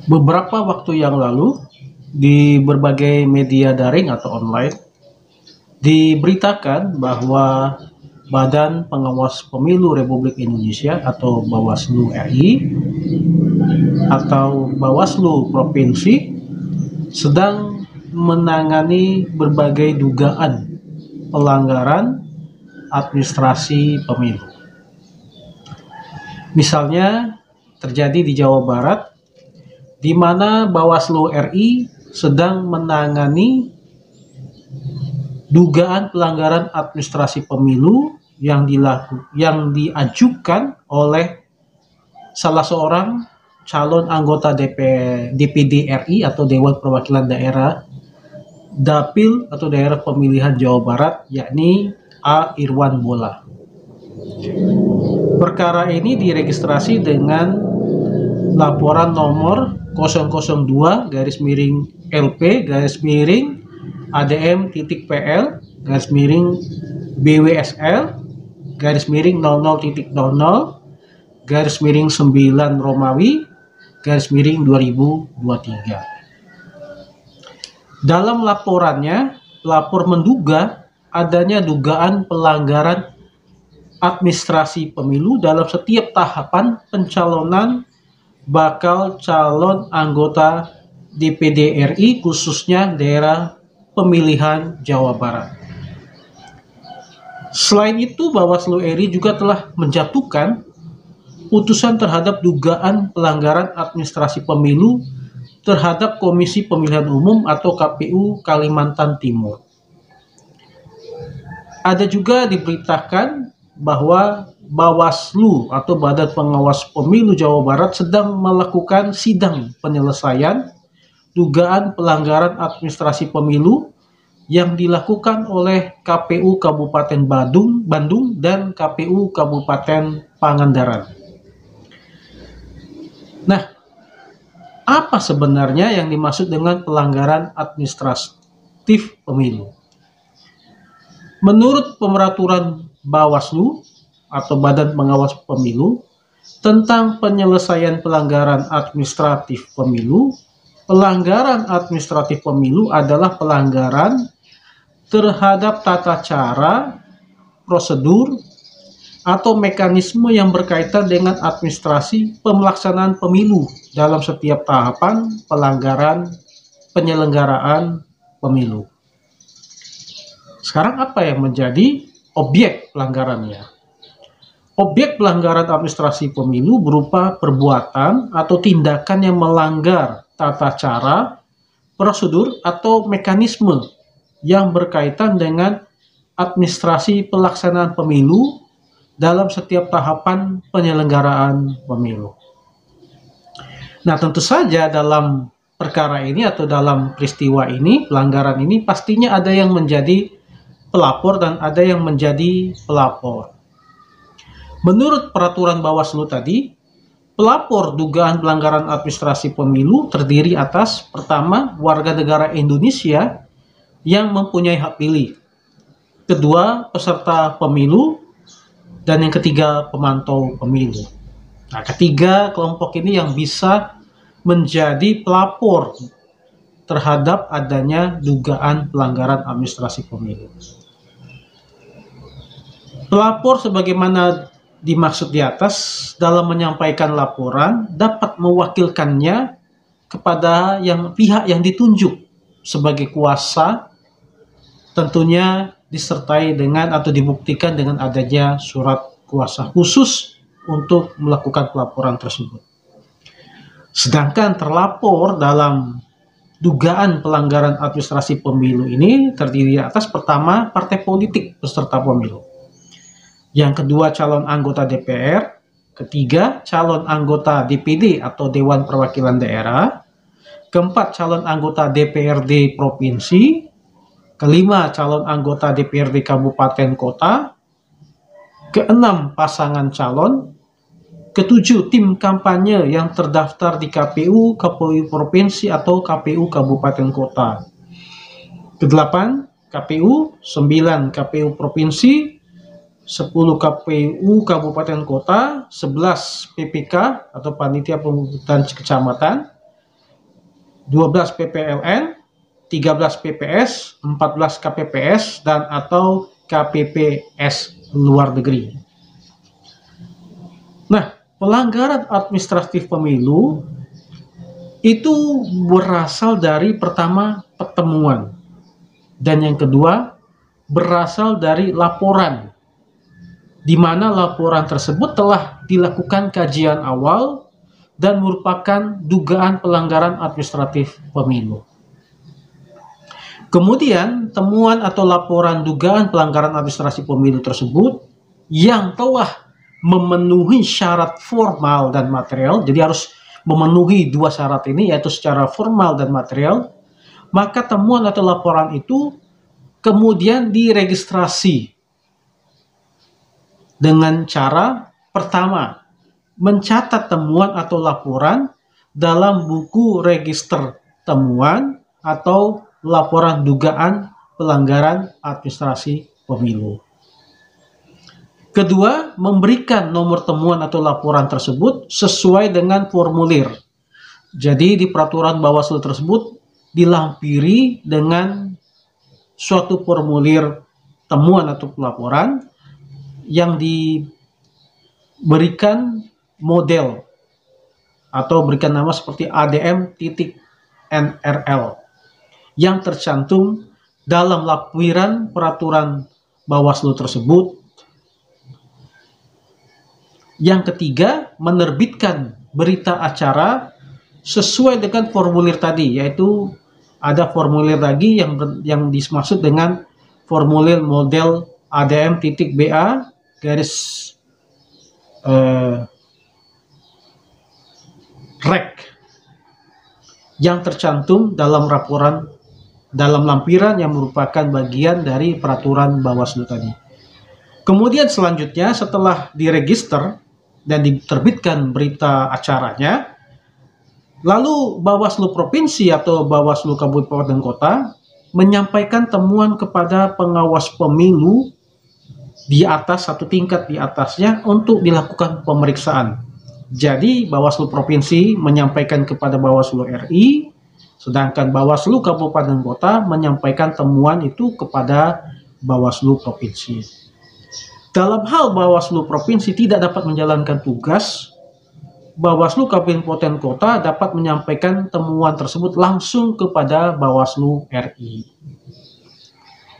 Beberapa waktu yang lalu, di berbagai media daring atau online, diberitakan bahwa Badan Pengawas Pemilu Republik Indonesia atau Bawaslu RI atau Bawaslu Provinsi sedang menangani berbagai dugaan pelanggaran administrasi pemilu. Misalnya terjadi di Jawa Barat, di mana Bawaslu RI sedang menangani dugaan pelanggaran administrasi pemilu yang diajukan oleh salah seorang calon anggota DPD RI atau Dewan Perwakilan Daerah Dapil atau Daerah Pemilihan Jawa Barat, yakni A. Irwan Bola. Perkara ini diregistrasi dengan laporan nomor 002-BWSL-00-BWSL-00-9 Romawi-2023. Dalam laporannya, pelapor menduga adanya dugaan pelanggaran administrasi pemilu dalam setiap tahapan pencalonan bakal calon anggota DPD RI khususnya daerah pemilihan Jawa Barat. Selain itu, Bawaslu RI juga telah menjatuhkan putusan terhadap dugaan pelanggaran administrasi pemilu terhadap Komisi Pemilihan Umum atau KPU Kalimantan Timur. Ada juga diberitakan bahwa Bawaslu atau Badan Pengawas Pemilu Jawa Barat sedang melakukan sidang penyelesaian dugaan pelanggaran administrasi pemilu yang dilakukan oleh KPU Kabupaten Bandung dan KPU Kabupaten Pangandaran. Nah, apa sebenarnya yang dimaksud dengan pelanggaran administratif pemilu? Menurut Peraturan Bawaslu atau Badan Pengawas Pemilu tentang penyelesaian pelanggaran administratif pemilu, pelanggaran administratif pemilu adalah pelanggaran terhadap tata cara, prosedur, atau mekanisme yang berkaitan dengan administrasi pemelaksanaan pemilu dalam setiap tahapan penyelenggaraan pemilu. Sekarang apa yang menjadi objek pelanggarannya? Objek pelanggaran administrasi pemilu berupa perbuatan atau tindakan yang melanggar tata cara, prosedur, atau mekanisme yang berkaitan dengan administrasi pelaksanaan pemilu dalam setiap tahapan penyelenggaraan pemilu. Nah, tentu saja dalam perkara ini atau dalam peristiwa ini, pelanggaran ini pastinya ada yang menjadi pelapor dan ada yang menjadi pelapor. Menurut peraturan Bawaslu tadi, pelapor dugaan pelanggaran administrasi pemilu terdiri atas pertama, warga negara Indonesia yang mempunyai hak pilih, kedua, peserta pemilu, dan yang ketiga, pemantau pemilu. Nah, ketiga kelompok ini yang bisa menjadi pelapor terhadap adanya dugaan pelanggaran administrasi pemilu. Pelapor sebagaimana dimaksud di atas dalam menyampaikan laporan dapat mewakilkannya kepada pihak yang ditunjuk sebagai kuasa, tentunya disertai dengan atau dibuktikan dengan adanya surat kuasa khusus untuk melakukan pelaporan tersebut. Sedangkan terlapor dalam dugaan pelanggaran administrasi pemilu ini terdiri atas pertama, partai politik peserta pemilu. Yang kedua, calon anggota DPR. Ketiga, calon anggota DPD atau Dewan Perwakilan Daerah. Keempat, calon anggota DPRD Provinsi. Kelima, calon anggota DPRD Kabupaten Kota. Keenam, pasangan calon. Ketujuh, tim kampanye yang terdaftar di KPU Provinsi atau KPU Kabupaten Kota. Kedelapan, KPU. 9, KPU Provinsi. 10, KPU Kabupaten Kota. 11, PPK atau Panitia Pemungutan Kecamatan. 12 PPLN, 13 PPS, 14 KPPS, dan atau KPPS luar negeri. Nah, pelanggaran administratif pemilu itu berasal dari pertama pertemuan, dan yang kedua berasal dari laporan, di mana laporan tersebut telah dilakukan kajian awal dan merupakan dugaan pelanggaran administratif pemilu. Kemudian, temuan atau laporan dugaan pelanggaran administrasi pemilu tersebut yang telah memenuhi syarat formal dan material, jadi harus memenuhi dua syarat ini, yaitu secara formal dan material, maka temuan atau laporan itu kemudian diregistrasi dengan cara pertama, mencatat temuan atau laporan dalam buku register temuan atau laporan dugaan pelanggaran administrasi pemilu. Kedua, memberikan nomor temuan atau laporan tersebut sesuai dengan formulir. Jadi di peraturan Bawaslu tersebut dilampiri dengan suatu formulir temuan atau laporan yang diberikan model atau berikan nama seperti ADM.NRL yang tercantum dalam lampiran peraturan Bawaslu tersebut. Yang ketiga, menerbitkan berita acara sesuai dengan formulir tadi, yaitu ada formulir lagi yang dimaksud dengan formulir model ADM.BA garis rek yang tercantum dalam lampiran yang merupakan bagian dari peraturan Bawaslu tadi. Kemudian selanjutnya setelah diregister dan diterbitkan berita acaranya, lalu Bawaslu Provinsi atau Bawaslu Kabupaten Kota menyampaikan temuan kepada pengawas pemilu di atas, satu tingkat di atasnya, untuk dilakukan pemeriksaan. Jadi Bawaslu Provinsi menyampaikan kepada Bawaslu RI, sedangkan Bawaslu Kabupaten Kota menyampaikan temuan itu kepada Bawaslu Provinsi. Dalam hal Bawaslu Provinsi tidak dapat menjalankan tugas, Bawaslu Kabupaten Kota dapat menyampaikan temuan tersebut langsung kepada Bawaslu RI.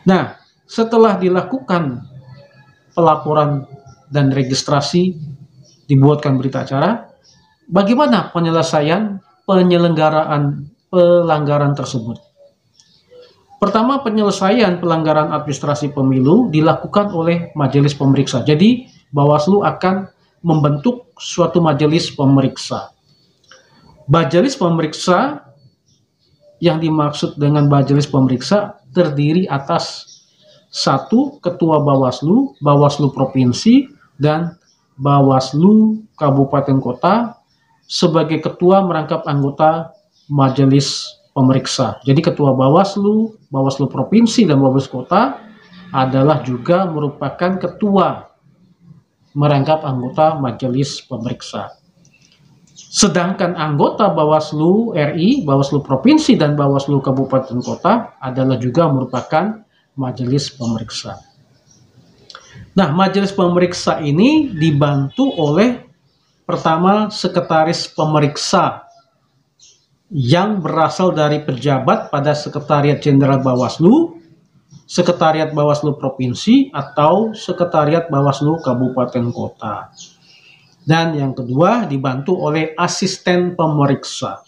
Nah, setelah dilakukan pelaporan dan registrasi, dibuatkan berita acara, bagaimana penyelesaian penyelenggaraan pelanggaran tersebut? Pertama, penyelesaian pelanggaran administrasi pemilu dilakukan oleh majelis pemeriksa. Jadi, Bawaslu akan membentuk suatu majelis pemeriksa. Majelis pemeriksa yang dimaksud dengan majelis pemeriksa terdiri atas satu, ketua Bawaslu, Bawaslu Provinsi, dan Bawaslu Kabupaten Kota sebagai ketua merangkap anggota majelis pemeriksa. Jadi ketua Bawaslu, Bawaslu Provinsi, dan Bawaslu Kota adalah juga merupakan ketua merangkap anggota majelis pemeriksa. Sedangkan anggota Bawaslu RI, Bawaslu Provinsi, dan Bawaslu Kabupaten Kota adalah juga merupakan majelis pemeriksa. Nah, majelis pemeriksa ini dibantu oleh pertama sekretaris pemeriksa yang berasal dari pejabat pada Sekretariat Jenderal Bawaslu, Sekretariat Bawaslu Provinsi, atau Sekretariat Bawaslu Kabupaten Kota. Dan yang kedua dibantu oleh asisten pemeriksa.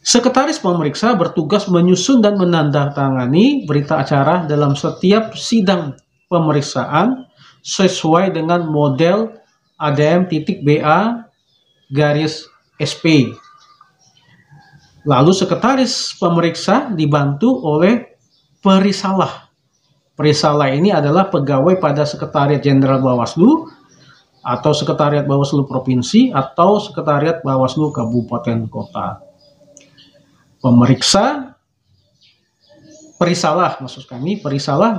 Sekretaris pemeriksa bertugas menyusun dan menandatangani berita acara dalam setiap sidang pemeriksaan sesuai dengan model ADM.BA garis SP. Lalu sekretaris pemeriksa dibantu oleh perisalah. Perisalah ini adalah pegawai pada Sekretariat Jenderal Bawaslu atau Sekretariat Bawaslu Provinsi atau Sekretariat Bawaslu Kabupaten Kota. Perisalah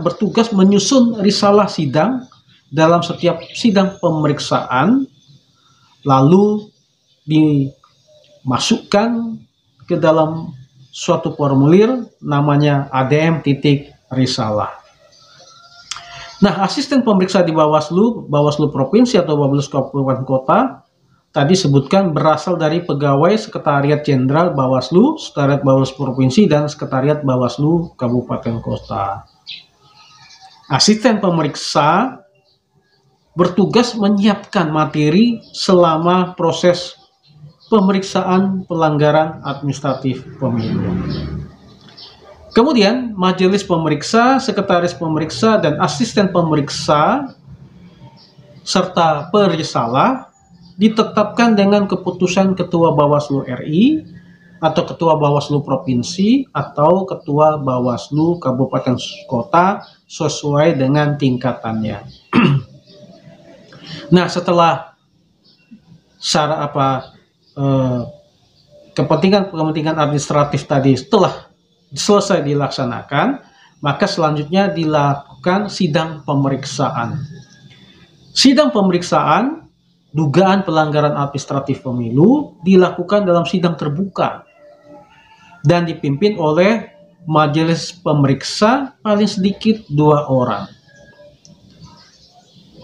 bertugas menyusun risalah sidang dalam setiap sidang pemeriksaan, lalu dimasukkan ke dalam suatu formulir namanya ADM titik risalah. Nah, asisten pemeriksa di Bawaslu, Bawaslu Provinsi atau Bawaslu Kabupaten Kota, tadi sebutkan berasal dari pegawai Sekretariat Jenderal Bawaslu, Sekretariat Bawaslu Provinsi, dan Sekretariat Bawaslu Kabupaten Kota. Asisten pemeriksa bertugas menyiapkan materi selama proses pemeriksaan pelanggaran administratif pemilu. Kemudian, majelis pemeriksa, sekretaris pemeriksa, dan asisten pemeriksa serta perisalah ditetapkan dengan keputusan Ketua Bawaslu RI atau Ketua Bawaslu Provinsi atau Ketua Bawaslu Kabupaten Kota sesuai dengan tingkatannya. Nah, setelah kepentingan administratif tadi setelah selesai dilaksanakan, maka selanjutnya dilakukan sidang pemeriksaan. Sidang pemeriksaan dugaan pelanggaran administratif pemilu dilakukan dalam sidang terbuka dan dipimpin oleh majelis pemeriksa paling sedikit 2 orang.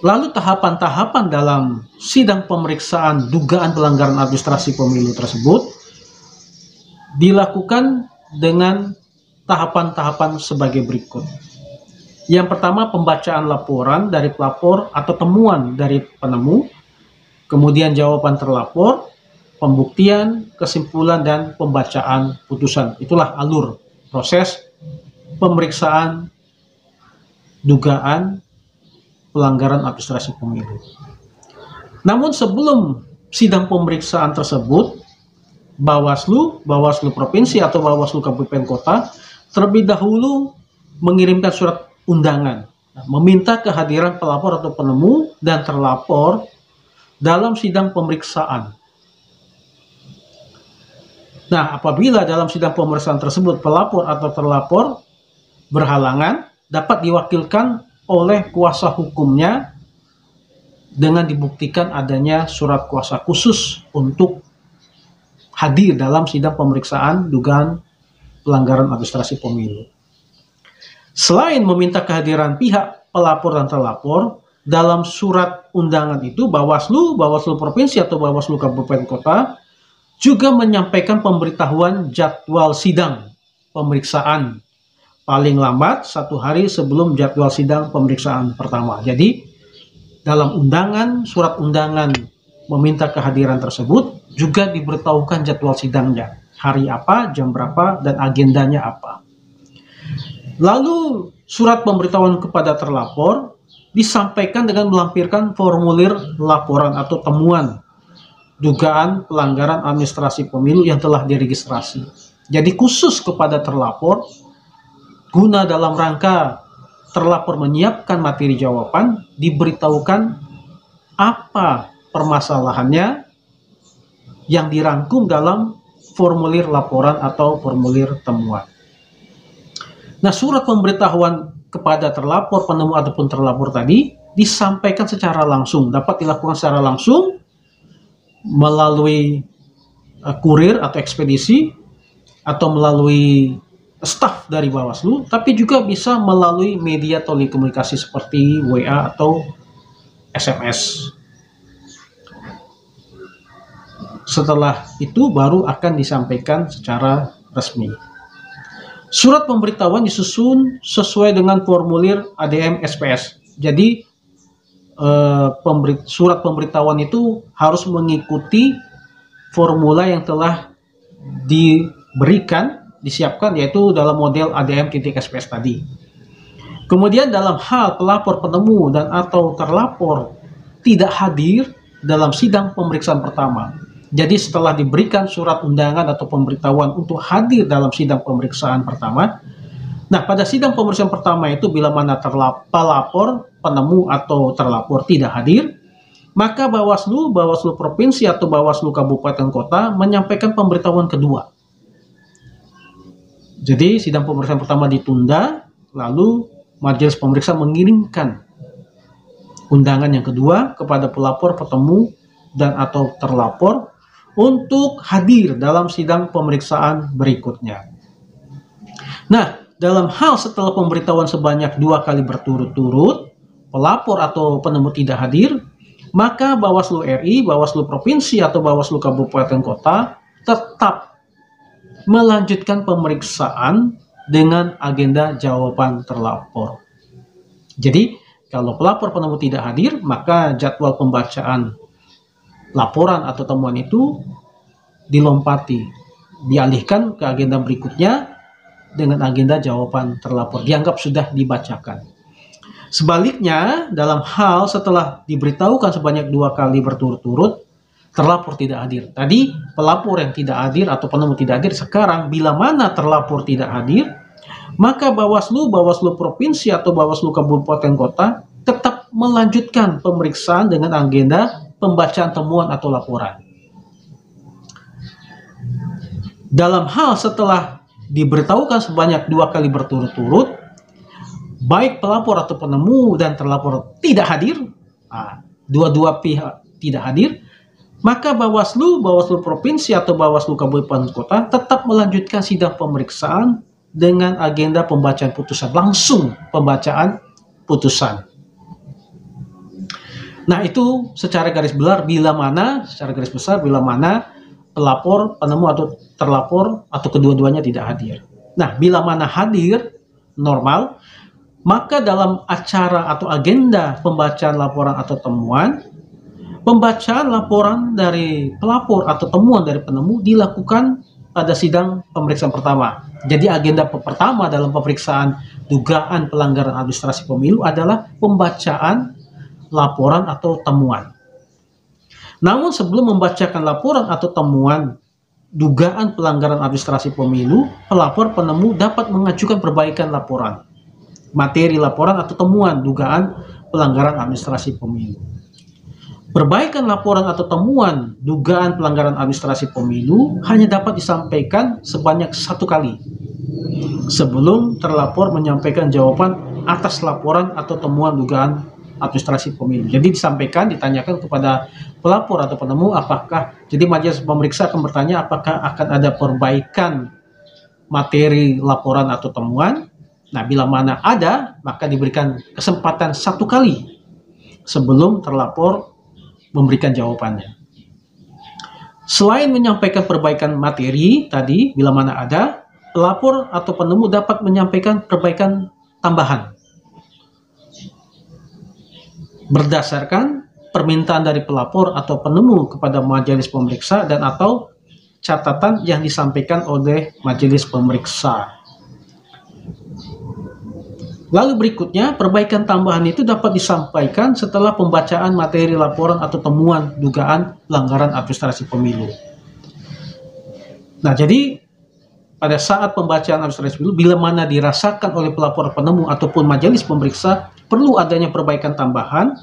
Lalu tahapan-tahapan dalam sidang pemeriksaan dugaan pelanggaran administrasi pemilu tersebut dilakukan dengan tahapan-tahapan sebagai berikut. Yang pertama, pembacaan laporan dari pelapor atau temuan dari penemu, kemudian jawaban terlapor, pembuktian, kesimpulan, dan pembacaan putusan. Itulah alur proses pemeriksaan dugaan pelanggaran administrasi pemilu. Namun sebelum sidang pemeriksaan tersebut, Bawaslu, Bawaslu Provinsi atau Bawaslu Kabupaten Kota terlebih dahulu mengirimkan surat undangan, meminta kehadiran pelapor atau penemu dan terlapor dalam sidang pemeriksaan. Nah, apabila dalam sidang pemeriksaan tersebut pelapor atau terlapor berhalangan, dapat diwakilkan oleh kuasa hukumnya dengan dibuktikan adanya surat kuasa khusus untuk hadir dalam sidang pemeriksaan dugaan pelanggaran administrasi pemilu. Selain meminta kehadiran pihak pelapor dan terlapor, dalam surat undangan itu Bawaslu, Bawaslu Provinsi atau Bawaslu Kabupaten Kota juga menyampaikan pemberitahuan jadwal sidang pemeriksaan paling lambat 1 hari sebelum jadwal sidang pemeriksaan pertama. Jadi, dalam undangan, surat undangan meminta kehadiran tersebut juga diberitahukan jadwal sidangnya, hari apa, jam berapa, dan agendanya apa. Lalu surat pemberitahuan kepada terlapor disampaikan dengan melampirkan formulir laporan atau temuan dugaan pelanggaran administrasi pemilu yang telah diregistrasi. Jadi khusus kepada terlapor, guna dalam rangka terlapor menyiapkan materi jawaban, diberitahukan apa permasalahannya yang dirangkum dalam formulir laporan atau formulir temuan. Nah, surat pemberitahuan kepada terlapor, penemu ataupun terlapor tadi disampaikan secara langsung, dapat dilakukan secara langsung melalui kurir atau ekspedisi atau melalui staf dari Bawaslu, tapi juga bisa melalui media telekomunikasi seperti WA atau SMS. Setelah itu baru akan disampaikan secara resmi. Surat pemberitahuan disusun sesuai dengan formulir ADM SPS. Jadi surat pemberitahuan itu harus mengikuti formula yang telah disiapkan, yaitu dalam model ADM.SPS tadi. Kemudian dalam hal pelapor, penemu, dan atau terlapor tidak hadir dalam sidang pemeriksaan pertama. Jadi setelah diberikan surat undangan atau pemberitahuan untuk hadir dalam sidang pemeriksaan pertama, nah pada sidang pemeriksaan pertama itu bila mana pelapor, penemu, atau terlapor tidak hadir, maka Bawaslu, Bawaslu Provinsi atau Bawaslu Kabupaten Kota menyampaikan pemberitahuan kedua. Jadi sidang pemeriksaan pertama ditunda, lalu majelis pemeriksa mengirimkan undangan yang kedua kepada pelapor, penemu, dan atau terlapor untuk hadir dalam sidang pemeriksaan berikutnya. Nah, dalam hal setelah pemberitahuan sebanyak 2 kali berturut-turut, pelapor atau penemu tidak hadir, maka Bawaslu RI, Bawaslu Provinsi atau Bawaslu Kabupaten Kota tetap melanjutkan pemeriksaan dengan agenda jawaban terlapor. Jadi, kalau pelapor penemu tidak hadir, maka jadwal pembacaan laporan atau temuan itu dilompati, dialihkan ke agenda berikutnya dengan agenda jawaban terlapor, dianggap sudah dibacakan. Sebaliknya, dalam hal setelah diberitahukan sebanyak 2 kali berturut-turut, terlapor tidak hadir. Tadi pelapor yang tidak hadir atau penemu tidak hadir, sekarang bila mana terlapor tidak hadir, maka Bawaslu, Bawaslu Provinsi atau Bawaslu Kabupaten Kota tetap melanjutkan pemeriksaan dengan agenda pembacaan temuan atau laporan. Dalam hal setelah diberitahukan sebanyak 2 kali berturut-turut, baik pelapor atau penemu dan terlapor tidak hadir, dua-dua pihak tidak hadir, maka Bawaslu, Bawaslu Provinsi atau Bawaslu Kabupaten Kota tetap melanjutkan sidang pemeriksaan dengan agenda pembacaan putusan, langsung pembacaan putusan. Nah, itu secara garis besar bila mana pelapor, penemu atau terlapor atau kedua-duanya tidak hadir. Nah, bila mana hadir normal, maka dalam acara atau agenda pembacaan laporan atau temuan, pembacaan laporan dari pelapor atau temuan dari penemu dilakukan pada sidang pemeriksaan pertama. Jadi agenda pertama dalam pemeriksaan dugaan pelanggaran administrasi pemilu adalah pembacaan laporan atau temuan. Namun sebelum membacakan laporan atau temuan dugaan pelanggaran administrasi pemilu, pelapor penemu dapat mengajukan perbaikan laporan, materi laporan atau temuan dugaan pelanggaran administrasi pemilu. Perbaikan laporan atau temuan dugaan pelanggaran administrasi pemilu hanya dapat disampaikan sebanyak 1 kali sebelum terlapor menyampaikan jawaban atas laporan atau temuan dugaan administrasi pemilu. Jadi disampaikan, ditanyakan kepada pelapor atau penemu apakah, jadi majelis pemeriksa akan bertanya apakah akan ada perbaikan materi laporan atau temuan. Nah, bila mana ada, maka diberikan kesempatan 1 kali sebelum terlapor memberikan jawabannya. Selain menyampaikan perbaikan materi tadi, bila mana ada, pelapor atau penemu dapat menyampaikan perbaikan tambahan berdasarkan permintaan dari pelapor atau penemu kepada majelis pemeriksa dan atau catatan yang disampaikan oleh majelis pemeriksa. Lalu berikutnya, perbaikan tambahan itu dapat disampaikan setelah pembacaan materi laporan atau temuan dugaan pelanggaran administrasi pemilu. Nah, jadi pada saat pembacaan administrasi pemilu, bila mana dirasakan oleh pelapor penemu ataupun majelis pemeriksa perlu adanya perbaikan tambahan,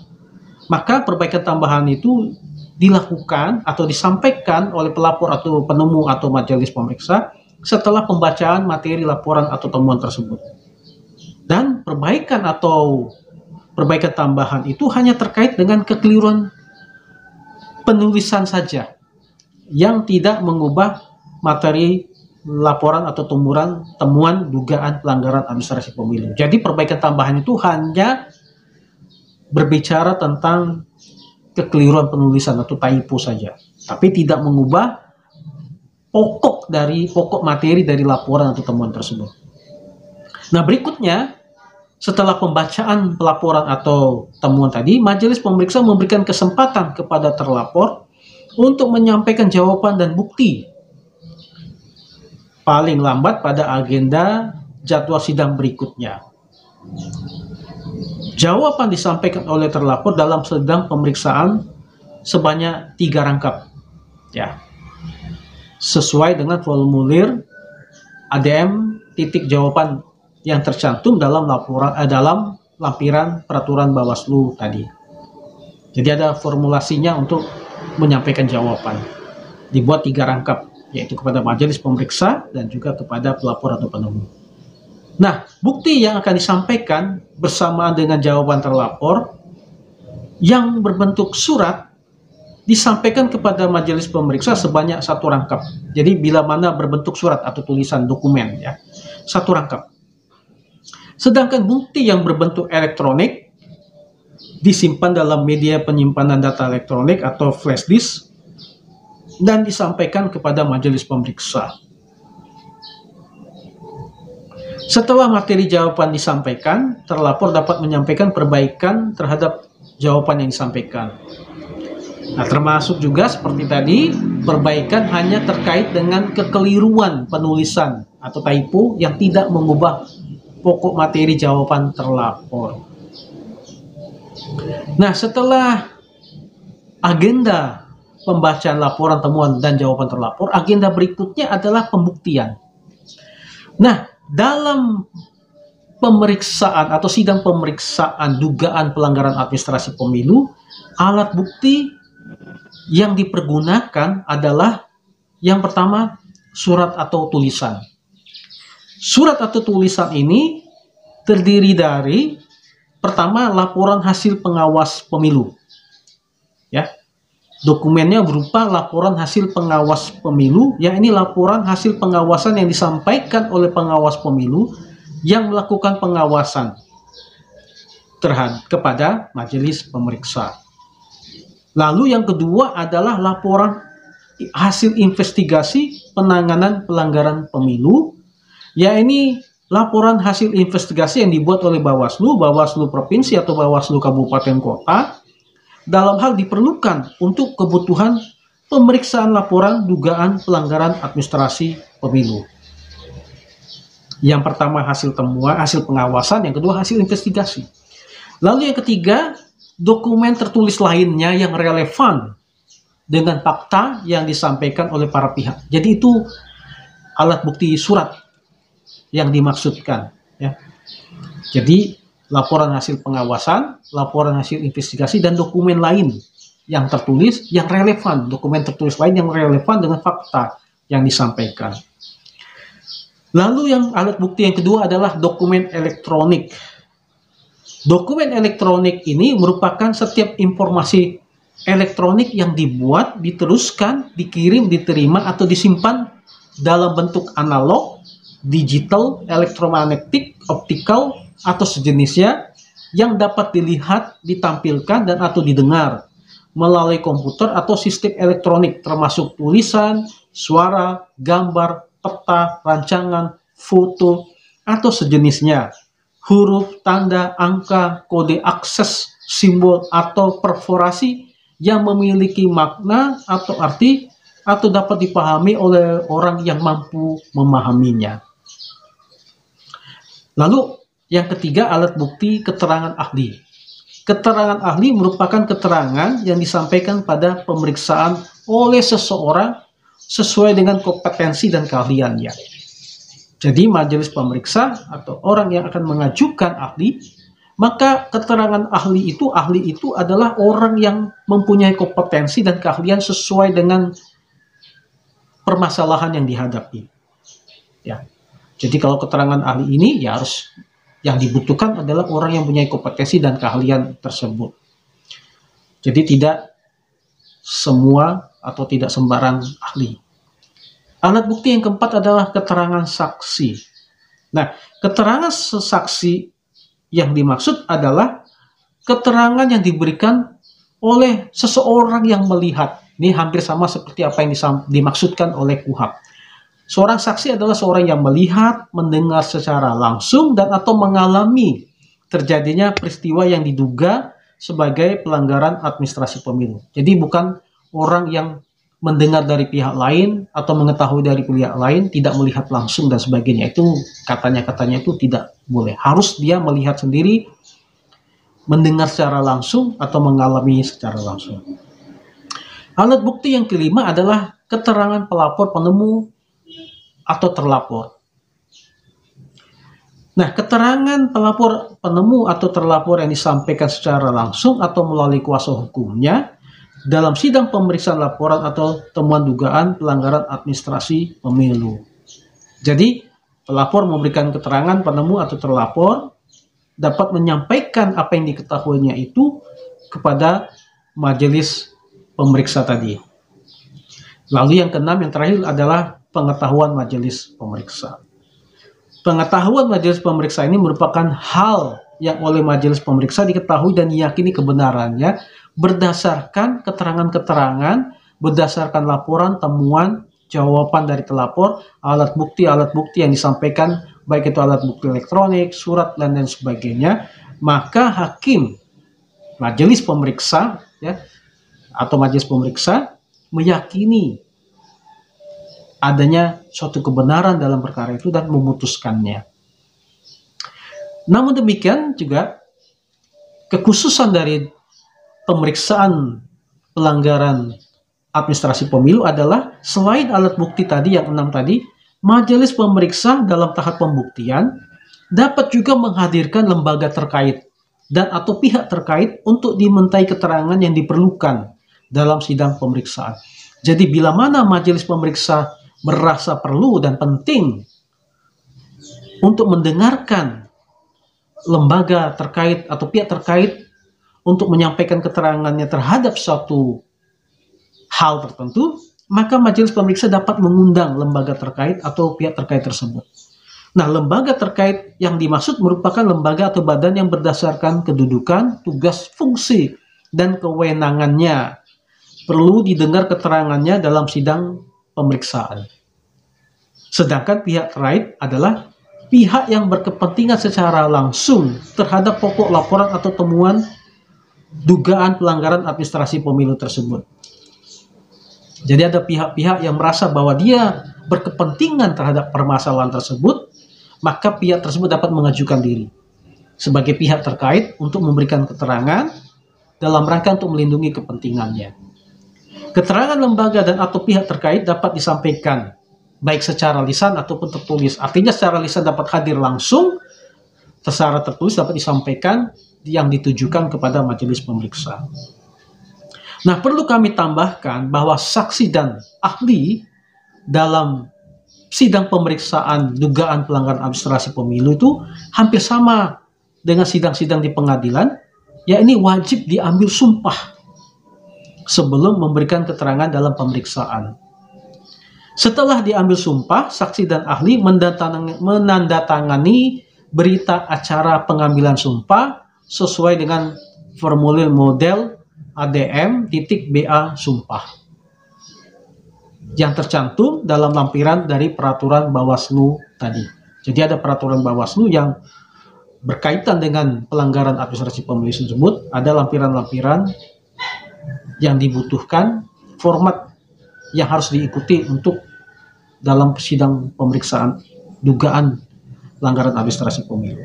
maka perbaikan tambahan itu dilakukan atau disampaikan oleh pelapor atau penemu atau majelis pemeriksa setelah pembacaan materi laporan atau temuan tersebut. Dan perbaikan atau perbaikan tambahan itu hanya terkait dengan kekeliruan penulisan saja yang tidak mengubah materi laporan atau temuan dugaan pelanggaran administrasi pemilu. Jadi perbaikan tambahan itu hanya berbicara tentang kekeliruan penulisan atau typo saja, tapi tidak mengubah pokok materi dari laporan atau temuan tersebut. Nah, berikutnya, setelah pembacaan pelaporan atau temuan tadi, majelis pemeriksa memberikan kesempatan kepada terlapor untuk menyampaikan jawaban dan bukti paling lambat pada agenda jadwal sidang berikutnya. Jawaban disampaikan oleh terlapor dalam sidang pemeriksaan sebanyak 3 rangkap, ya, sesuai dengan formulir ADM titik jawaban yang tercantum dalam dalam lampiran peraturan Bawaslu tadi. Jadi ada formulasinya untuk menyampaikan jawaban. Dibuat 3 rangkap, yaitu kepada majelis pemeriksa dan juga kepada pelapor atau penemu. Nah, bukti yang akan disampaikan bersamaan dengan jawaban terlapor yang berbentuk surat disampaikan kepada majelis pemeriksa sebanyak satu rangkap. Jadi bila mana berbentuk surat atau tulisan dokumen, ya, satu rangkap. Sedangkan bukti yang berbentuk elektronik disimpan dalam media penyimpanan data elektronik atau flash disk dan disampaikan kepada majelis pemeriksa. Setelah materi jawaban disampaikan, terlapor dapat menyampaikan perbaikan terhadap jawaban yang disampaikan. Nah, termasuk juga seperti tadi, perbaikan hanya terkait dengan kekeliruan penulisan atau typo yang tidak mengubah pokok materi jawaban terlapor. Nah, setelah agenda pembacaan laporan temuan dan jawaban terlapor, agenda berikutnya adalah pembuktian. Nah, dalam pemeriksaan atau sidang pemeriksaan dugaan pelanggaran administrasi pemilu, alat bukti yang dipergunakan adalah yang pertama surat atau tulisan. Surat atau tulisan ini terdiri dari pertama laporan hasil pengawas pemilu. Ya. Dokumennya berupa laporan hasil pengawas pemilu, ya ini laporan hasil pengawasan yang disampaikan oleh pengawas pemilu yang melakukan pengawasan kepada majelis pemeriksa. Lalu yang kedua adalah laporan hasil investigasi penanganan pelanggaran pemilu, ya ini laporan hasil investigasi yang dibuat oleh Bawaslu, Bawaslu Provinsi atau Bawaslu Kabupaten Kota, dalam hal diperlukan untuk kebutuhan pemeriksaan laporan dugaan pelanggaran administrasi pemilu. Yang pertama hasil temuan, hasil pengawasan, yang kedua hasil investigasi. Lalu yang ketiga, dokumen tertulis lainnya yang relevan dengan fakta yang disampaikan oleh para pihak. Jadi itu alat bukti surat yang dimaksudkan, ya. Jadi laporan hasil pengawasan, laporan hasil investigasi, dan dokumen lain yang tertulis, yang relevan, dokumen tertulis lain yang relevan dengan fakta yang disampaikan. Lalu yang alat bukti yang kedua adalah dokumen elektronik. Dokumen elektronik ini merupakan setiap informasi elektronik yang dibuat, diteruskan, dikirim, diterima, atau disimpan dalam bentuk analog, digital, elektromagnetik, optikal, atau sejenisnya yang dapat dilihat, ditampilkan, dan atau didengar melalui komputer atau sistem elektronik termasuk tulisan, suara, gambar, peta, rancangan, foto, atau sejenisnya, huruf, tanda, angka, kode akses, simbol, atau perforasi yang memiliki makna atau arti atau dapat dipahami oleh orang yang mampu memahaminya. Lalu yang ketiga, alat bukti keterangan ahli. Keterangan ahli merupakan keterangan yang disampaikan pada pemeriksaan oleh seseorang sesuai dengan kompetensi dan keahliannya. Jadi majelis pemeriksa atau orang yang akan mengajukan ahli, maka keterangan ahli itu adalah orang yang mempunyai kompetensi dan keahlian sesuai dengan permasalahan yang dihadapi. Ya. Jadi kalau keterangan ahli ini ya harus, yang dibutuhkan adalah orang yang punya kompetensi dan keahlian tersebut. Jadi tidak semua atau tidak sembarang ahli. Alat bukti yang keempat adalah keterangan saksi. Nah, keterangan saksi yang dimaksud adalah keterangan yang diberikan oleh seseorang yang melihat. Ini hampir sama seperti apa yang dimaksudkan oleh KUHP. Seorang saksi adalah seorang yang melihat, mendengar secara langsung, dan atau mengalami terjadinya peristiwa yang diduga sebagai pelanggaran administrasi pemilu. Jadi bukan orang yang mendengar dari pihak lain atau mengetahui dari pihak lain, tidak melihat langsung dan sebagainya. Itu katanya itu tidak boleh. Harus dia melihat sendiri, mendengar secara langsung, atau mengalami secara langsung. Alat bukti yang kelima adalah keterangan pelapor, penemu, atau terlapor. Nah, keterangan pelapor, penemu, atau terlapor yang disampaikan secara langsung atau melalui kuasa hukumnya dalam sidang pemeriksaan laporan atau temuan dugaan pelanggaran administrasi pemilu. Jadi, pelapor memberikan keterangan, penemu, atau terlapor dapat menyampaikan apa yang diketahuinya itu kepada majelis pemeriksa tadi. Lalu yang keenam, yang terakhir adalah pengetahuan majelis pemeriksa. Pengetahuan majelis pemeriksa ini merupakan hal yang oleh majelis pemeriksa diketahui dan diyakini kebenarannya berdasarkan keterangan-keterangan, berdasarkan laporan, temuan, jawaban dari pelapor, alat bukti yang disampaikan, baik itu alat bukti elektronik, surat, dan lain sebagainya. Maka hakim, majelis pemeriksa, ya, atau majelis pemeriksa meyakini adanya suatu kebenaran dalam perkara itu dan memutuskannya. Namun demikian juga kekhususan dari pemeriksaan pelanggaran administrasi pemilu adalah selain alat bukti tadi yang 6 tadi, majelis pemeriksa dalam tahap pembuktian dapat juga menghadirkan lembaga terkait dan atau pihak terkait untuk dimintai keterangan yang diperlukan dalam sidang pemeriksaan. Jadi bila mana majelis pemeriksa merasa perlu dan penting untuk mendengarkan lembaga terkait atau pihak terkait untuk menyampaikan keterangannya terhadap suatu hal tertentu, maka majelis pemeriksa dapat mengundang lembaga terkait atau pihak terkait tersebut. Nah, lembaga terkait yang dimaksud merupakan lembaga atau badan yang berdasarkan kedudukan, tugas, fungsi, dan kewenangannya perlu didengar keterangannya dalam sidang pemeriksaan. Sedangkan pihak terkait adalah pihak yang berkepentingan secara langsung terhadap pokok laporan atau temuan dugaan pelanggaran administrasi pemilu tersebut. Jadi ada pihak-pihak yang merasa bahwa dia berkepentingan terhadap permasalahan tersebut, maka pihak tersebut dapat mengajukan diri sebagai pihak terkait untuk memberikan keterangan dalam rangka untuk melindungi kepentingannya. Keterangan lembaga dan atau pihak terkait dapat disampaikan baik secara lisan ataupun tertulis. Artinya secara lisan dapat hadir langsung, secara tertulis dapat disampaikan yang ditujukan kepada majelis pemeriksa. Nah, perlu kami tambahkan bahwa saksi dan ahli dalam sidang pemeriksaan dugaan pelanggaran administrasi pemilu itu hampir sama dengan sidang-sidang di pengadilan, yakni wajib diambil sumpah sebelum memberikan keterangan dalam pemeriksaan. Setelah diambil sumpah, saksi dan ahli menandatangani berita acara pengambilan sumpah sesuai dengan formulir model ADM.BA sumpah yang tercantum dalam lampiran dari peraturan Bawaslu tadi. Jadi ada peraturan Bawaslu yang berkaitan dengan pelanggaran administrasi pemilu tersebut, ada lampiran-lampiran yang dibutuhkan, format yang harus diikuti untuk dalam sidang pemeriksaan dugaan pelanggaran administrasi pemilu.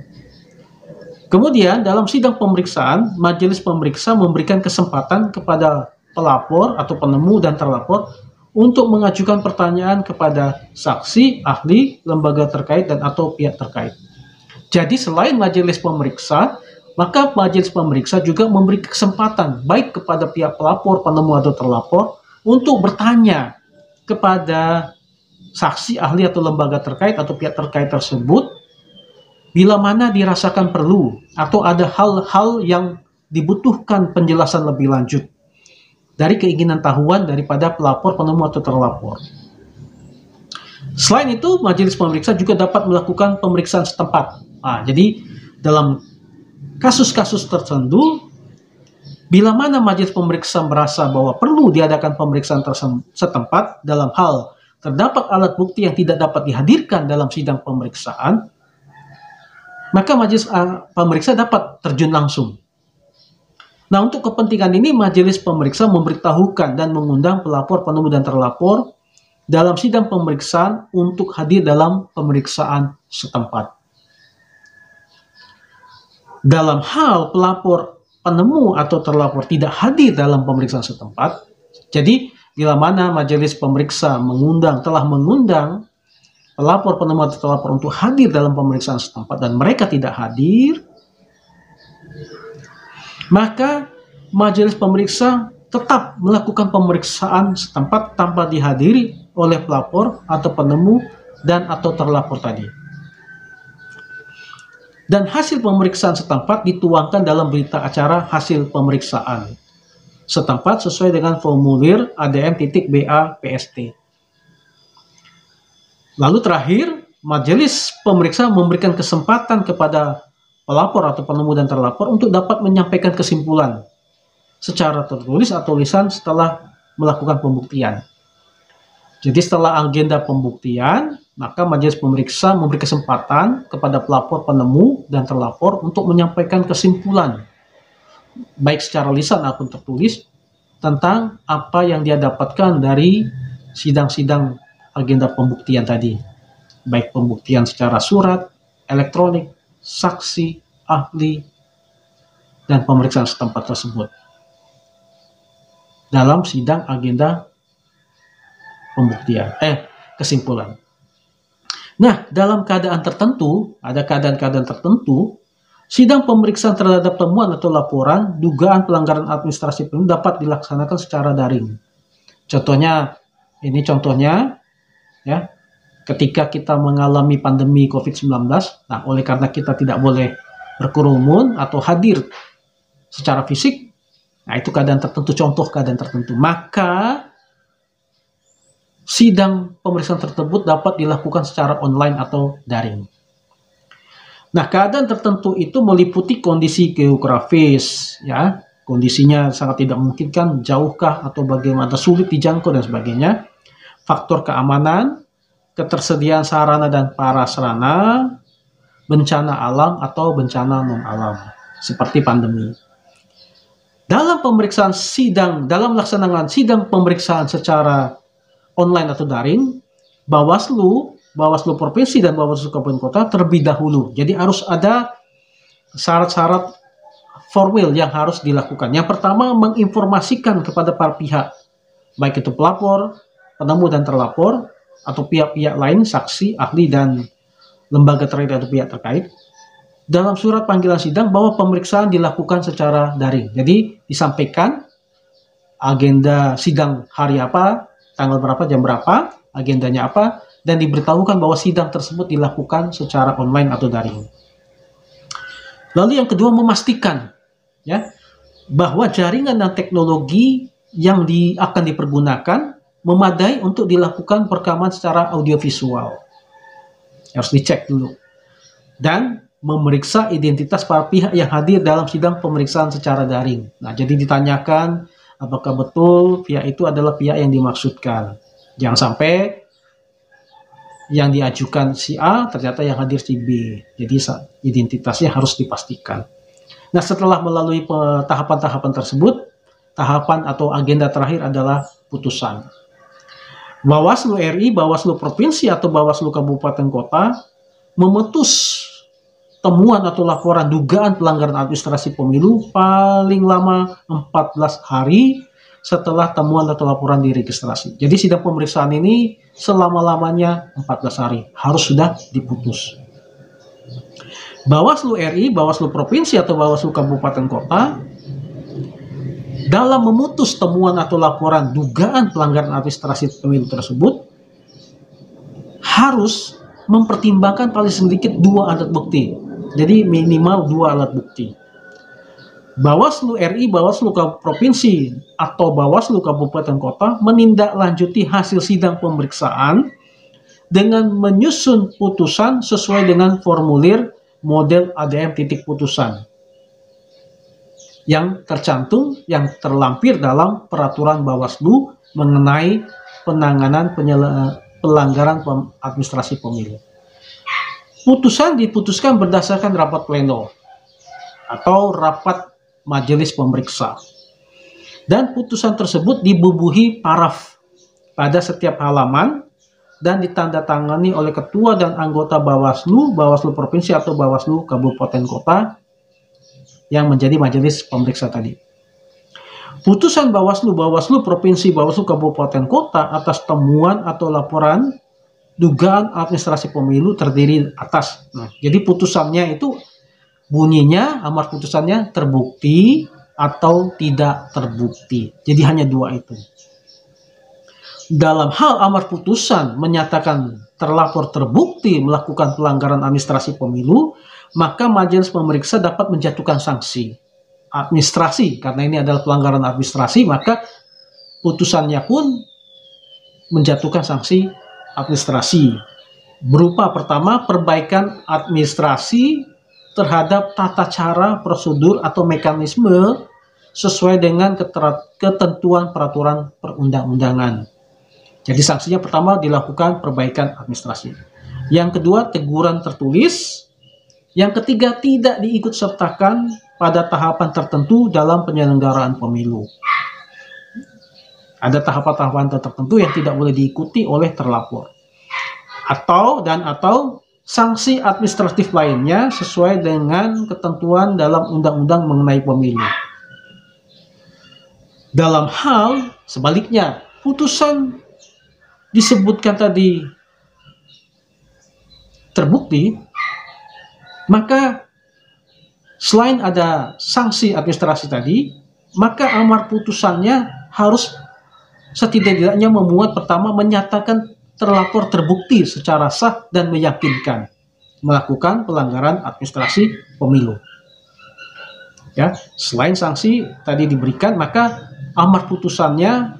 Kemudian dalam sidang pemeriksaan, majelis pemeriksa memberikan kesempatan kepada pelapor atau penemu dan terlapor untuk mengajukan pertanyaan kepada saksi, ahli, lembaga terkait, dan atau pihak terkait. Jadi selain majelis pemeriksa, maka majelis pemeriksa juga memberi kesempatan baik kepada pihak pelapor, penemu, atau terlapor untuk bertanya kepada saksi, ahli, atau lembaga terkait atau pihak terkait tersebut bila mana dirasakan perlu atau ada hal-hal yang dibutuhkan penjelasan lebih lanjut dari keinginan tahuan daripada pelapor, penemu, atau terlapor. Selain itu, majelis pemeriksa juga dapat melakukan pemeriksaan setempat. Jadi dalam kasus-kasus tertentu, bila mana majelis pemeriksa merasa bahwa perlu diadakan pemeriksaan setempat dalam hal terdapat alat bukti yang tidak dapat dihadirkan dalam sidang pemeriksaan, maka majelis pemeriksa dapat terjun langsung. Nah, untuk kepentingan ini majelis pemeriksa memberitahukan dan mengundang pelapor, penemu, dan terlapor dalam sidang pemeriksaan untuk hadir dalam pemeriksaan setempat. Dalam hal pelapor, penemu, atau terlapor tidak hadir dalam pemeriksaan setempat, jadi bila mana majelis pemeriksa telah mengundang pelapor, penemu, atau terlapor untuk hadir dalam pemeriksaan setempat dan mereka tidak hadir, maka majelis pemeriksa tetap melakukan pemeriksaan setempat tanpa dihadiri oleh pelapor atau penemu dan atau terlapor tadi. Dan hasil pemeriksaan setempat dituangkan dalam berita acara hasil pemeriksaan. setempat sesuai dengan formulir ADM.BA-PST. Lalu terakhir, majelis pemeriksa memberikan kesempatan kepada pelapor atau penemu dan terlapor untuk dapat menyampaikan kesimpulan secara tertulis atau lisan setelah melakukan pembuktian. Jadi setelah agenda pembuktian, maka majelis pemeriksa memberi kesempatan kepada pelapor, penemu, dan terlapor untuk menyampaikan kesimpulan, baik secara lisan maupun tertulis, tentang apa yang dia dapatkan dari sidang-sidang agenda pembuktian tadi, baik pembuktian secara surat, elektronik, saksi, ahli, dan pemeriksaan setempat tersebut dalam sidang agenda pembuktian, kesimpulan. Nah, dalam keadaan tertentu, ada keadaan-keadaan tertentu, sidang pemeriksaan terhadap temuan atau laporan dugaan pelanggaran administrasi pemilu dapat dilaksanakan secara daring. Contohnya, ya, ketika kita mengalami pandemi COVID-19, nah oleh karena kita tidak boleh berkerumun atau hadir secara fisik, nah itu keadaan tertentu, contoh keadaan tertentu, maka sidang pemeriksaan tersebut dapat dilakukan secara online atau daring. Nah, keadaan tertentu itu meliputi kondisi geografis, ya, kondisinya sangat tidak memungkinkan, jauhkah atau bagaimana, sulit dijangkau dan sebagainya, faktor keamanan, ketersediaan sarana dan prasarana, bencana alam atau bencana non-alam, seperti pandemi. Dalam melaksanakan sidang pemeriksaan secara online atau daring, Bawaslu Provinsi dan Bawaslu Kabupaten Kota terlebih dahulu. Jadi harus ada syarat-syarat formil yang harus dilakukan. Yang pertama, menginformasikan kepada para pihak, baik itu pelapor, penemu dan terlapor, atau pihak-pihak lain, saksi, ahli, dan lembaga terkait atau pihak terkait, dalam surat panggilan sidang bahwa pemeriksaan dilakukan secara daring. Jadi disampaikan agenda sidang hari apa, tanggal berapa, jam berapa, agendanya apa, dan diberitahukan bahwa sidang tersebut dilakukan secara online atau daring. Lalu yang kedua, memastikan, ya, bahwa jaringan dan teknologi yang akan dipergunakan memadai untuk dilakukan perekaman secara audiovisual. Harus dicek dulu. Dan memeriksa identitas para pihak yang hadir dalam sidang pemeriksaan secara daring. Nah, jadi ditanyakan apakah betul pihak itu adalah pihak yang dimaksudkan. Jangan sampai yang diajukan si A ternyata yang hadir si B. Jadi identitasnya harus dipastikan. Nah, setelah melalui tahapan-tahapan tersebut, tahapan atau agenda terakhir adalah putusan. Bawaslu RI, Bawaslu Provinsi atau Bawaslu Kabupaten Kota memutus temuan atau laporan dugaan pelanggaran administrasi pemilu paling lama 14 hari setelah temuan atau laporan diregistrasi. Jadi sidang pemeriksaan ini selama-lamanya 14 hari harus sudah diputus. Bawaslu RI, Bawaslu Provinsi atau Bawaslu Kabupaten Kota dalam memutus temuan atau laporan dugaan pelanggaran administrasi pemilu tersebut harus mempertimbangkan paling sedikit 2 alat bukti. Jadi minimal 2 alat bukti. Bawaslu RI, Bawaslu Provinsi atau Bawaslu Kabupaten Kota menindaklanjuti hasil sidang pemeriksaan dengan menyusun putusan sesuai dengan formulir model ADM titik putusan yang tercantum, yang terlampir dalam peraturan Bawaslu mengenai penanganan pelanggaran administrasi pemilu. Putusan diputuskan berdasarkan rapat pleno atau rapat majelis pemeriksa. Dan putusan tersebut dibubuhi paraf pada setiap halaman dan ditandatangani oleh ketua dan anggota Bawaslu, Bawaslu Provinsi atau Bawaslu Kabupaten Kota yang menjadi majelis pemeriksa tadi. Putusan Bawaslu, Bawaslu Provinsi, Bawaslu Kabupaten Kota atas temuan atau laporan dugaan administrasi pemilu terdiri atas. Nah, jadi putusannya itu bunyinya, amar putusannya terbukti atau tidak terbukti. Jadi hanya 2 itu. Dalam hal amar putusan menyatakan terlapor terbukti melakukan pelanggaran administrasi pemilu, maka majelis pemeriksa dapat menjatuhkan sanksi. administrasi. Karena ini adalah pelanggaran administrasi, maka putusannya pun menjatuhkan sanksi administrasi. Berupa pertama, perbaikan administrasi terhadap tata cara, prosedur, atau mekanisme sesuai dengan ketentuan peraturan perundang-undangan. Jadi sanksinya pertama dilakukan perbaikan administrasi. Yang kedua, teguran tertulis. Yang ketiga, tidak diikutsertakan pada tahapan tertentu dalam penyelenggaraan pemilu. Ada tahapan-tahapan tertentu yang tidak boleh diikuti oleh terlapor. Atau sanksi administratif lainnya sesuai dengan ketentuan dalam undang-undang mengenai pemilu. Dalam hal sebaliknya, putusan disebutkan tadi terbukti, maka selain ada sanksi administrasi tadi, maka amar putusannya harus setidaknya memuat pertama menyatakan terlapor terbukti secara sah dan meyakinkan melakukan pelanggaran administrasi pemilu. Ya, selain sanksi tadi diberikan, maka amar putusannya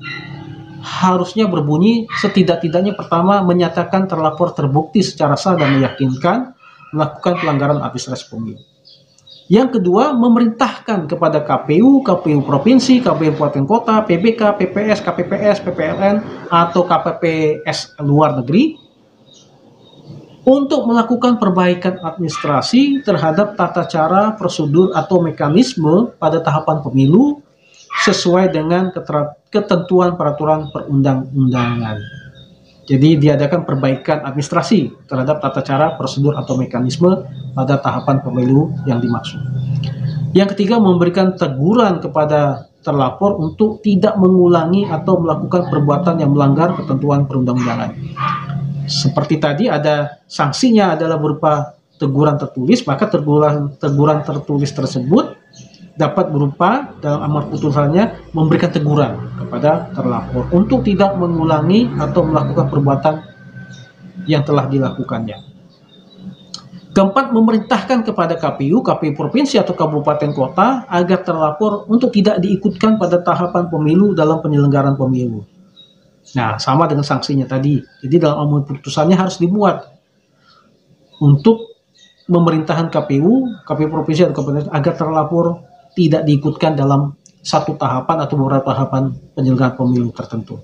harusnya berbunyi setidak-tidaknya pertama menyatakan terlapor terbukti secara sah dan meyakinkan melakukan pelanggaran administrasi pemilu. Yang kedua, memerintahkan kepada KPU, KPU provinsi, KPU kabupaten kota, PBK, PPS, KPPS, PPLN, atau KPPS luar negeri untuk melakukan perbaikan administrasi terhadap tata cara, prosedur, atau mekanisme pada tahapan pemilu sesuai dengan ketentuan peraturan perundang-undangan. Jadi diadakan perbaikan administrasi terhadap tata cara, prosedur, atau mekanisme pada tahapan pemilu yang dimaksud. Yang ketiga, memberikan teguran kepada terlapor untuk tidak mengulangi atau melakukan perbuatan yang melanggar ketentuan perundang-undangan. Seperti tadi ada sanksinya adalah berupa teguran tertulis, maka teguran tertulis tersebut dapat berupa dalam amar putusannya memberikan teguran kepada terlapor untuk tidak mengulangi atau melakukan perbuatan yang telah dilakukannya. Keempat, memerintahkan kepada KPU, KPU provinsi atau kabupaten kota agar terlapor untuk tidak diikutkan pada tahapan pemilu dalam penyelenggaraan pemilu. Nah, sama dengan sanksinya tadi. Jadi dalam amar putusannya harus dibuat untuk memerintahkan KPU provinsi atau kabupaten agar terlapor tidak diikutkan dalam satu tahapan atau beberapa tahapan penyelenggaraan pemilu tertentu.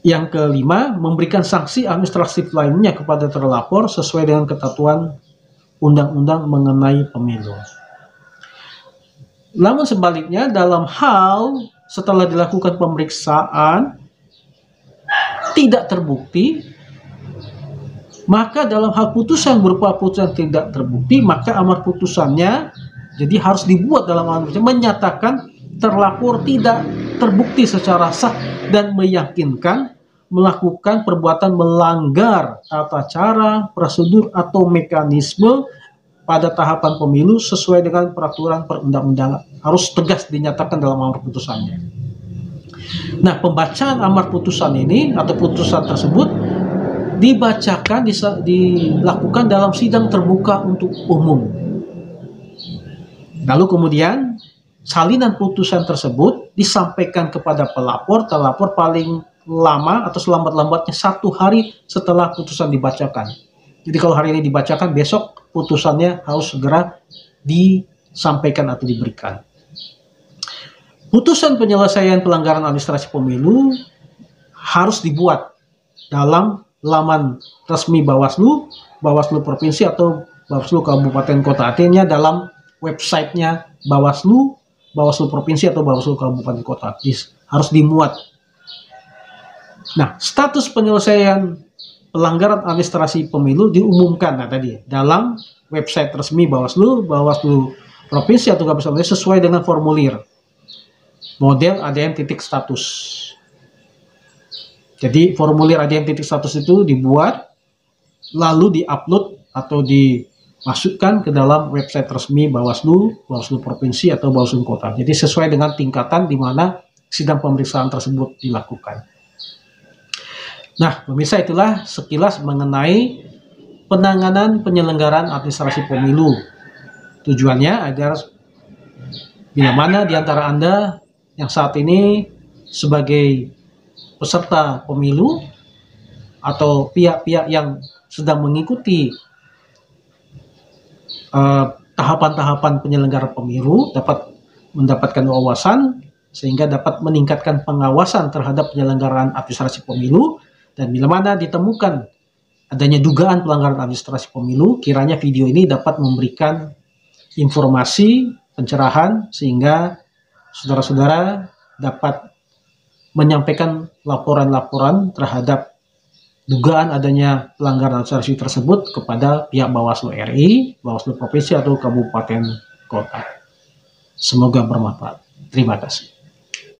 Yang kelima, memberikan sanksi administratif lainnya kepada terlapor sesuai dengan ketentuan undang-undang mengenai pemilu. Namun sebaliknya, dalam hal setelah dilakukan pemeriksaan tidak terbukti, maka dalam hal putusan berupa putusan tidak terbukti, maka amar putusannya jadi harus dibuat dalam amar putusan menyatakan terlapor tidak terbukti secara sah dan meyakinkan melakukan perbuatan melanggar tata cara, prosedur, atau mekanisme pada tahapan pemilu sesuai dengan peraturan perundang-undangan. Harus tegas dinyatakan dalam amar putusannya. Nah, pembacaan amar putusan ini atau putusan tersebut dibacakan, dilakukan dalam sidang terbuka untuk umum. Lalu kemudian salinan putusan tersebut disampaikan kepada terlapor paling lama atau selambat-lambatnya 1 hari setelah putusan dibacakan. Jadi kalau hari ini dibacakan, besok putusannya harus segera disampaikan atau diberikan. Putusan penyelesaian pelanggaran administrasi pemilu harus dibuat dalam laman resmi Bawaslu, Bawaslu Provinsi atau Bawaslu Kabupaten Kota. Artinya dalam websitenya Bawaslu, Bawaslu Provinsi atau Bawaslu Kabupaten Kota. Harus dimuat. Nah, status penyelesaian pelanggaran administrasi pemilu diumumkan tadi dalam website resmi Bawaslu, Bawaslu Provinsi atau Kabupaten sesuai dengan formulir model ADM titik status. Jadi formulir ADM titik status itu dibuat, lalu diupload atau dimasukkan ke dalam website resmi Bawaslu, Bawaslu Provinsi atau Bawaslu Kota. Jadi sesuai dengan tingkatan di mana sidang pemeriksaan tersebut dilakukan. Nah, pemirsa, itulah sekilas mengenai penanganan penyelenggaraan administrasi pemilu. Tujuannya agar bila mana di antara Anda yang saat ini sebagai peserta pemilu atau pihak-pihak yang sedang mengikuti tahapan-tahapan penyelenggaraan pemilu dapat mendapatkan wawasan sehingga dapat meningkatkan pengawasan terhadap penyelenggaraan administrasi pemilu, dan bila mana ditemukan adanya dugaan pelanggaran administrasi pemilu, kiranya video ini dapat memberikan informasi, pencerahan, sehingga saudara-saudara dapat menyampaikan laporan-laporan terhadap dugaan adanya pelanggaran administrasi tersebut kepada pihak Bawaslu RI, Bawaslu Provinsi atau Kabupaten Kota. Semoga bermanfaat. Terima kasih.